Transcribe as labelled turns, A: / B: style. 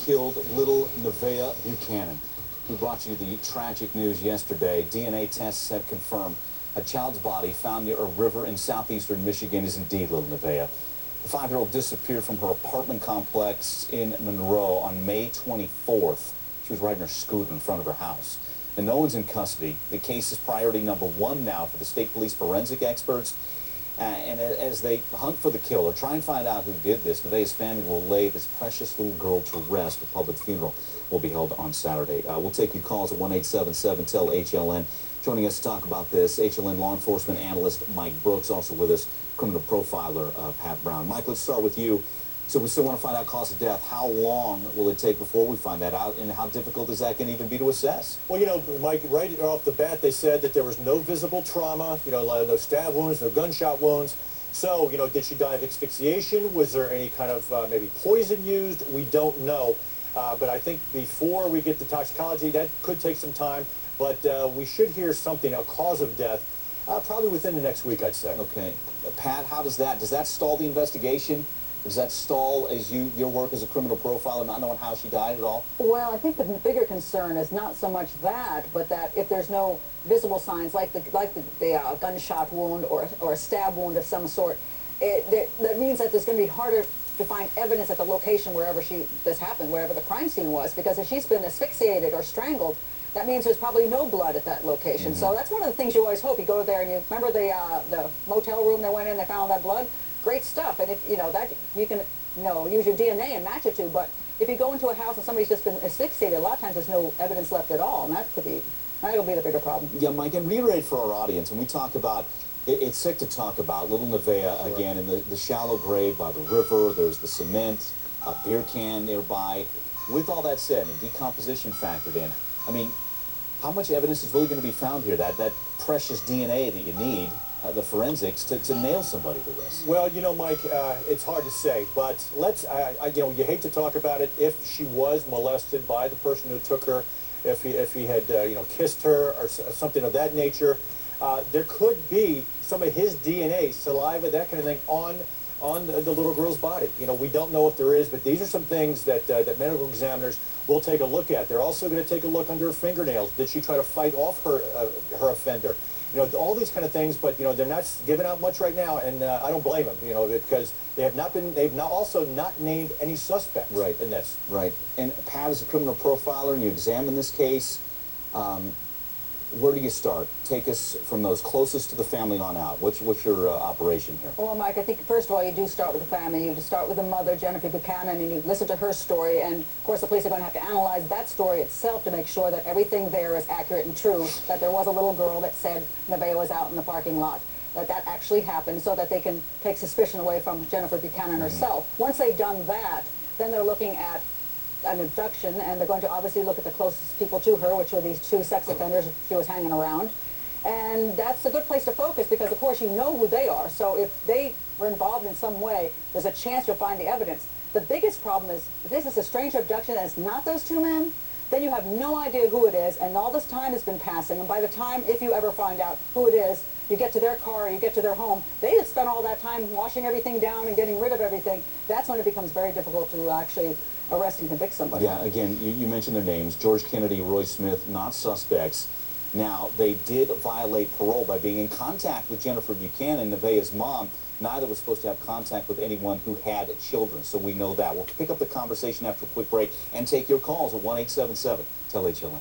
A: killed little Nevaeh Buchanan. We brought you the tragic news yesterday. DNA tests have confirmed a child's body found near a river in southeastern Michigan is indeed little Nevaeh. The 5-year-old disappeared from her apartment complex in Monroe on May 24th. She was riding her scooter in front of her house. And no one's in custody. The case is priority #1 now for the state police forensic experts. And as they hunt for the killer, try and find out who did this, Nevaeh's family will lay this precious little girl to rest. A public funeral will be held on Saturday. We'll take your calls at 1-877-TEL-HLN. Joining us to talk about this, HLN law enforcement analyst Mike Brooks, also with us, criminal profiler Pat Brown. Mike, let's start with you. So we still want to find out cause of death. How long will it take before we find that out, and how difficult is that going to even be to assess?
B: Well, you know, Mike, right off the bat, they said that there was no visible trauma, you know, no stab wounds, no gunshot wounds. So, you know, did she die of asphyxiation? Was there any kind of maybe poison used? We don't know. But I think before we get to toxicology, that could take some time. But we should hear something, a cause of death, probably within the next week, I'd say.
A: Okay. Pat, how does that stall the investigation? Does that stall as your work as a criminal profiler, not knowing how she died at all?
C: Well, I think the bigger concern is not so much that, but that if there's no visible signs like the gunshot wound or a stab wound of some sort, that means that there's going to be harder to find evidence at the location wherever this happened, wherever the crime scene was, because if she's been asphyxiated or strangled, that means there's probably no blood at that location. So that's one of the things you always hope. You go there and you remember the motel room they went in, they found all that blood. Great stuff, and if you know that you can use your DNA and match it to. But if you go into a house and somebody's just been asphyxiated, a lot of times there's no evidence left at all, and that'll be the bigger problem.
A: Yeah, Mike, and reiterate for our audience, when we talk about, it's sick to talk about little Nevaeh again in the shallow grave by the river. There's the cement, a beer can nearby. With all that said, and decomposition factored in, I mean, how much evidence is really going to be found here? That precious DNA that you need. The forensics to nail somebody to this?
B: Well, you know, Mike, it's hard to say, but you know, you hate to talk about it. If she was molested by the person who took her, if he had, you know, kissed her or something of that nature, there could be some of his DNA, saliva, that kind of thing on the little girl's body. You know, we don't know if there is, but these are some things that medical examiners will take a look at. They're also going to take a look under her fingernails. Did she try to fight off her offender? You know, all these kind of things, but, you know, they're not giving out much right now, and I don't blame them, you know, because they've also not named any suspects in this.
A: Right. And Pat, as a criminal profiler, and you examine this case, where do you start? Take us from those closest to the family on out. What's your operation here?
C: Well, Mike, I think first of all you do start with the family. You start with the mother, Jennifer Buchanan, and you listen to her story. And of course, the police are going to have to analyze that story itself to make sure that everything there is accurate and true. That there was a little girl that said Nevaeh was out in the parking lot. That actually happened, so that they can take suspicion away from Jennifer Buchanan herself. Once they've done that, then they're looking at an abduction, and they're going to obviously look at the closest people to her, which were these 2 sex offenders she was hanging around. And that's a good place to focus because, of course, you know who they are. So if they were involved in some way, there's a chance you'll find the evidence. The biggest problem is, if this is a strange abduction and it's not those 2 men, then you have no idea who it is, and all this time has been passing. And by the time, if you ever find out who it is, you get to their car, you get to their home, they have spent all that time washing everything down and getting rid of everything. That's when it becomes very difficult to actually arrest and convict somebody.
A: Yeah, again, you mentioned their names, George Kennedy, Roy Smith, not suspects. Now, they did violate parole by being in contact with Jennifer Buchanan, Nevaeh's mom. Neither was supposed to have contact with anyone who had children, so we know that. We'll pick up the conversation after a quick break and take your calls at 1-877-TEL-HLN.